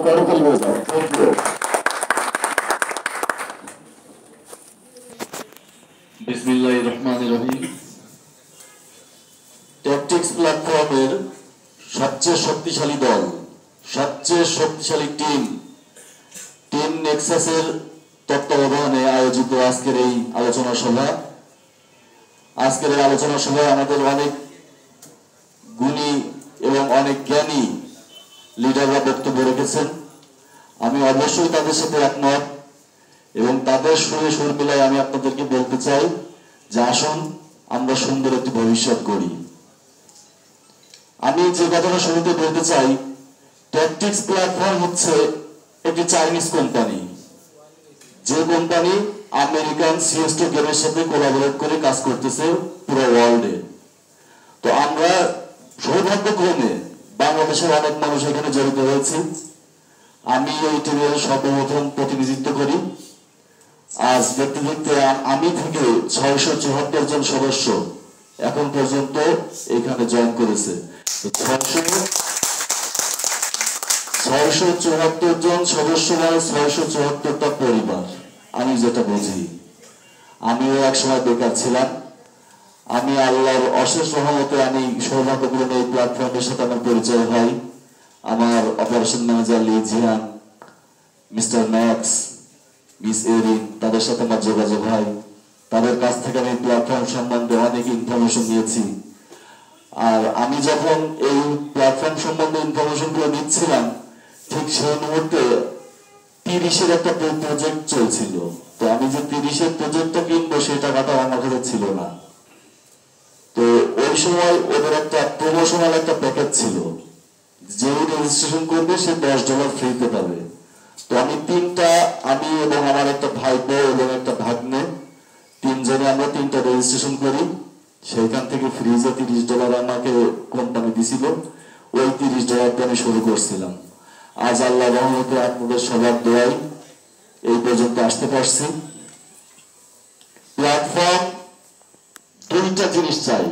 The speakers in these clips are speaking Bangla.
করতালি হয়ে যাও। Thank you. বিসমিল্লাহির রহমানির রহিম। ট্যাকটিক্স প্ল্যাটফর্মের সবচেয়ে শক্তিশালী দল, সবচেয়ে শক্তিশালী টিম নেক্সাসের তত্ত্বাবধানে আয়োজিত আজকের এই আলোচনা সভা। আজকের এই আলোচনা সভায় আমাদের অনেক গুণী এবং অনেক জ্ঞানী লিডাররা বক্তব্য রেখেছেন। আমি অবশ্যই তাদের সাথে একমত এবং তাদের সুরে সুর মিলাই আমি আপনাদেরকে বলতে চাই যে আসুন আমরা সুন্দর একটি ভবিষ্যৎ গড়ি। আমি যে কথাটা শুরুতে বলতে চাই, ট্যাকটিক্স প্ল্যাটফর্ম হচ্ছে একটি চাইনিজ কোম্পানি, যে কোম্পানি আমেরিকান সিএস2 গেমের সাথে কোলাবোরেট করে কাজ করতেছে পুরো ওয়ার্ল্ডে। তো আমরা সৌভাগ্যক্রমে বাংলাদেশের অনেক মানুষ এখানে জড়িত হয়েছে। আমি এই টিমের সর্বপ্রথম প্রতিনিধিত্ব করি। আজ দেখতে দেখতে আমি থেকে 674 জন সদস্য এখন পর্যন্ত এখানে জয়েন করেছে। 674 জন সদস্য মানে 674টা পরিবার। আমি যেটা বুঝি, আমিও একসময় বেকার ছিলাম। আমি আল্লাহর অশেষ রহমতে আমি সৌভাগ্যক্রমে এই প্ল্যাটফর্মের সাথে আমার পরিচয় হয়। আমার operation manager লিজিয়ান, mister max, miss Haerin, তাদের সাথে আমার যোগাযোগ হয়। তাদের কাছ থেকে আমি প্ল্যাটফর্ম সম্বন্ধে অনেক ইনফরমেশন নিয়েছি। আর আমি যখন এই প্ল্যাটফর্ম সম্বন্ধে ইনফরমেশনগুলো নিচ্ছিলাম, ঠিক সেই মুহূর্তে 30-এর একটা প্রজেক্ট চলছিল। তো আমি যে 30-এর প্রজেক্টটা কিনবো সেই টাকাটা আমার কাছে ছিল না। তো ওই সময় ওদের একটা প্রমোশনাল একটা প্যাকেজ ছিল, যে রেজিস্ট্রেশন করবে সে $10 ফ্রিতে পাবে। তো আমি এবং আমার একটা ভাইপো এবং একটা ভাগ্নে, তিনজনে আমরা 3টা রেজিস্ট্রেশন করি। সেইখান থেকে ফ্রিজে $30 আমাকে কোম্পানি দিছিল। ওই $30 দিয়ে আমি শুরু করছিলাম। আজ আল্লাহ রহমতে আপনাদের সবার দোয়াই এই পর্যন্ত আসতে পারছি। প্ল্যাটফর্ম দুইটা জিনিস চাই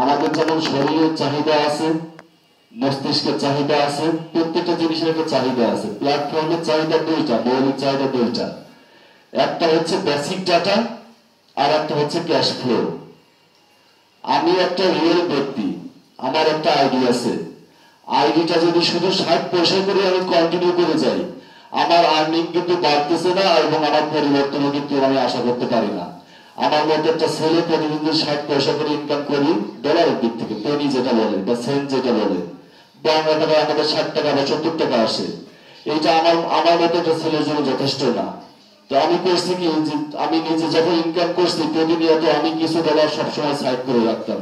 আমাদের, যেমন শরীরের চাহিদা আছে, মস্তিষ্কের চাহিদা আছে, প্রত্যেকটা জিনিসের একটা চাহিদা আছে। প্ল্যাটফর্মের চাহিদা দুইটা, মৌলিক চাহিদা দুইটা। একটা হচ্ছে বেসিক ডাটা আর একটা হচ্ছে ক্যাশ ফ্লো। আমি একটা রিয়েল ব্যক্তি, আমার একটা আইডি আছে। আইডিটা যদি শুধু 60 পয়সা করে আমি কন্টিনিউ করে যাই, আমার আর্নিং কিন্তু বাড়তেছে না এবং আমার পরিবর্তনও কিন্তু আমি আশা করতে পারি না। আমার মধ্যে একটা ছেলে প্রতিদিন 60 পয়সা করে ইনকাম করি, ডলারের দিক থেকে পেনি যেটা বলে বা সেন্ট যেটা বলে, বাংলা টাকায় আমাদের 60 টাকা বা 70 টাকা আসে। এইটা আমার মতো একটা ছেলের জন্য যথেষ্ট না। তো আমি করছি কি, আমি নিজে যখন ইনকাম করছি প্রতিনিয়ত আমি কিছু ডলার সবসময় সাইড করে রাখতাম,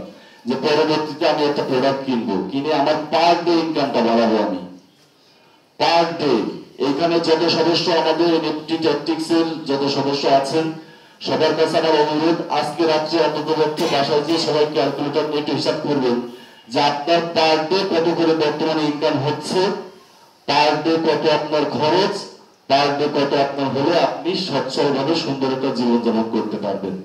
যে পরবর্তীতে আমি একটা প্রোডাক্ট কিনবো, কিনে আমার পার ডে ইনকামটা বাড়াবো। আমি পার ডে এইখানে যত সদস্য, আমাদের এনএফটি ট্যাকটিক্স এর যত সদস্য আছেন, সবার কাছে আমার অনুরোধ, আজকে রাত্রে অন্তত বাসায় গিয়ে সবাই ক্যালকুলেটর নিয়ে একটু হিসাব করবেন যে আপনার পার ডে কত করে বর্তমানে ইনকাম হচ্ছে, পার ডে কত আপনার খরচ, পার ডে কত আপনার হলে আপনি সচ্ছলভাবে সুন্দর একটা জীবনযাপন করতে পারবেন।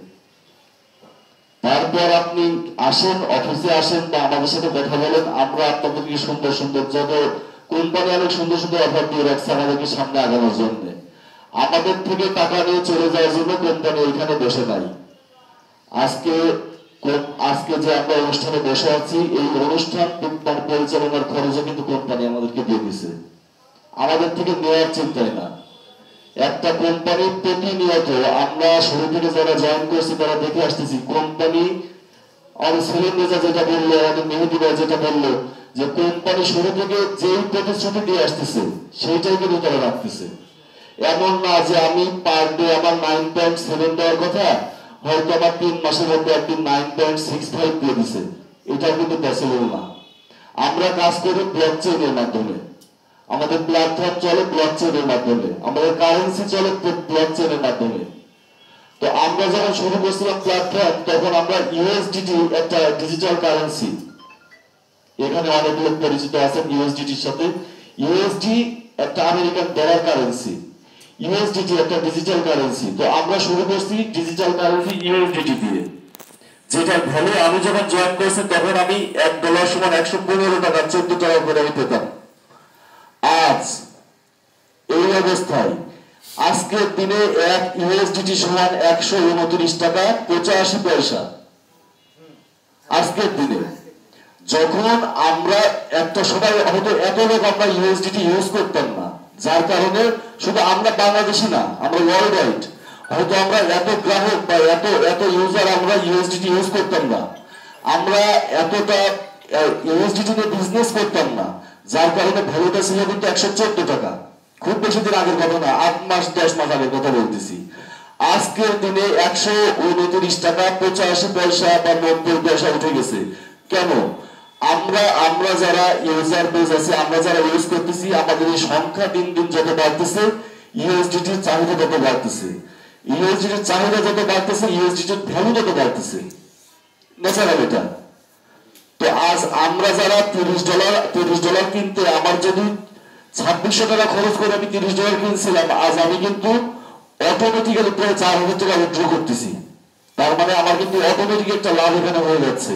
তারপর আপনি আসেন, অফিসে আসেন বা আমাদের সাথে কথা বলেন। আমরা আপনাদেরকে সুন্দর সুন্দর, যত কোম্পানি অনেক সুন্দর সুন্দর অফার দিয়ে রাখছে আমাদেরকে সামনে আগানোর জন্য। আমাদের থেকে টাকা নিয়ে চলে যাওয়ার জন্য কোম্পানি ওইখানে বসে নাই। আজকে যে আমরা অনুষ্ঠানে বসে আছি, এই অনুষ্ঠান পরিচালনার খরচও কিন্তু কোম্পানি আমাদেরকে দিয়ে দিছে, আমাদের থেকে নেওয়ার চিন্তায় না। একটা কোম্পানি প্রতিনিয়ত, আমরা শুরু থেকে যারা জয়েন করছি তারা দেখে আসতেছি, কোম্পানি আমাদের সেলিম রেজা যেটা বললো, আমাদের মেহেদি ভাই যেটা বললো, যে কোম্পানি শুরু থেকে যেই প্রতিশ্রুতি দিয়ে আসতেছে সেইটাই কিন্তু তারা রাখতেছে। এমন না যে আমি পার ডে আমার 9.7 দেওয়ার কথা, হয়তো আমার 3 মাসের মধ্যে একদিন 9.65 দিয়ে দিছে, এটা কিন্তু পসিবল না। আমরা কাজ করি ব্লকচেইনের মাধ্যমে, আমাদের প্ল্যাটফর্ম চলে ব্লকচেইনের মাধ্যমে, আমাদের কারেন্সি চলে ব্লকচেইনের মাধ্যমে। তো আমরা যখন শুরু করছিলাম প্ল্যাটফর্ম, তখন আমরা ইউএসডিটি একটা ডিজিটাল কারেন্সি, এখানে অনেক লোক পরিচিত আছেন ইউএসডিটির সাথে। ইউএসডি একটা আমেরিকান ডলার কারেন্সি, ইউএসডিটি একটা ডিজিটাল কারেন্সি। তো আমরা শুরু করছি ডিজিটাল কারেন্সি ইউএসডিটি দিয়ে, যেটা ভ্যালু আমি যখন জয়েন করছি তখন আমি $1 সমান 115 টাকা, 14 টাকা করে আমি পেতাম। আজ 5 এই অবস্থায় আজকের দিনে 1 ইউএসডিটি সমান 129 টাকা 85 পয়সা। আজকের দিনে যখন আমরা একটা সময় হয়তো এত লোক আমরা ইউএসডিটি ইউজ করতাম না, যার কারণে শুধু আমরা বাংলাদেশি না, আমরা ওয়ার্ল্ড ওয়াইড হয়তো আমরা এত গ্রাহক বা এত ইউজার আমরা ইউএসডিটি ইউজ করতাম না, আমরা এতটা ইউএসডিটি নিয়ে বিজনেস করতাম না, যার কারণে ভ্যালুটা ছিল কিন্তু 114 টাকা। খুব বেশি দিন আগের কথা না, 8 মাস 10 মাস আগের কথা বলতেছি। আজকের দিনে 129 টাকা 85 পয়সা বা 90 পয়সা উঠে গেছে। কেন? আমরা যারা ইউজার বেস আছে, আমরা যারা ইউজ করতেছি, আমাদের এই সংখ্যা দিন দিন যত বাড়তেছে ইউএসডিটির চাহিদা তত বাড়তেছে, ইউএসডিটির চাহিদা যত বাড়তেছে ইউএসডিটির ভ্যালু তত বাড়তেছে। ন্যাচারাল এটা। তো আজ আমরা যারা $30 কিনতে আমার যদি 2600 টাকা খরচ করে আমি $30 কিনছিলাম, আজ আমি কিন্তু অটোমেটিক্যালি প্রায় 4000 টাকা উইথড্র করতেছি। তার মানে আমার কিন্তু অটোমেটিক একটা লাভ এখানে হয়ে যাচ্ছে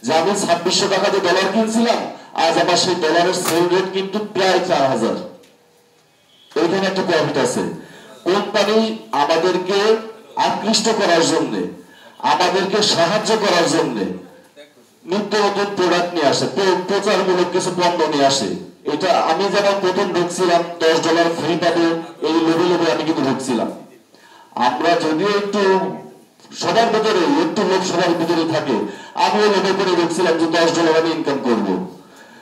যে আমি 2600 টাকা দিয়ে ডলার কিনছিলাম, আজ আমার সেই ডলারের সেল রেট কিন্তু প্রায় 4000। এখানে একটা প্রফিট আছে। কোম্পানি আমাদেরকে আকৃষ্ট করার জন্য, আমাদেরকে সাহায্য করার জন্য নিত্য নতুন প্রোডাক্ট নিয়ে আসে, প্রচারমূলক কিছু পণ্য নিয়ে আসে। এটা আমি যেমন প্রথম ঢুকছিলাম $10 ফ্রি পাবো এই লেভেলে আমি কিন্তু ঢুকছিলাম। আমরা যদিও একটু সবার ভিতরে একটু লোক সবার ভিতরে থাকে, আমিও মনে করে ঢুকছিলাম যে $10 আমি ইনকাম করব।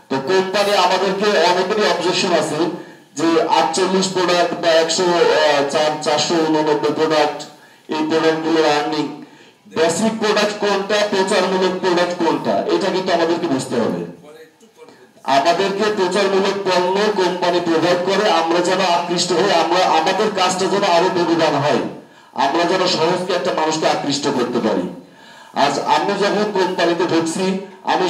তো কোম্পানি আমাদেরকে অনেকেরই অবজেকশন আছে যে 48 প্রোডাক্ট বা 489 প্রোডাক্ট, এই প্রোডাক্টগুলোর আর্নিং, বেসিক প্রোডাক্ট কোনটা, প্রচারমূলক প্রোডাক্ট কোনটা, এটা কিন্তু আমাদেরকে বুঝতে হবে। আমাদেরকে প্রচারমূলক পণ্য কোম্পানি প্রোভাইড করে, আমরা যেন আকৃষ্ট হই, আমরা আমাদের কাজটা যেন আরো বেগবান হয়, আমরা যেন সহজকে একটা মানুষকে আকৃষ্ট করতে পারি। আজ আমি যখন কোম্পানিতে ঢুকছি আমি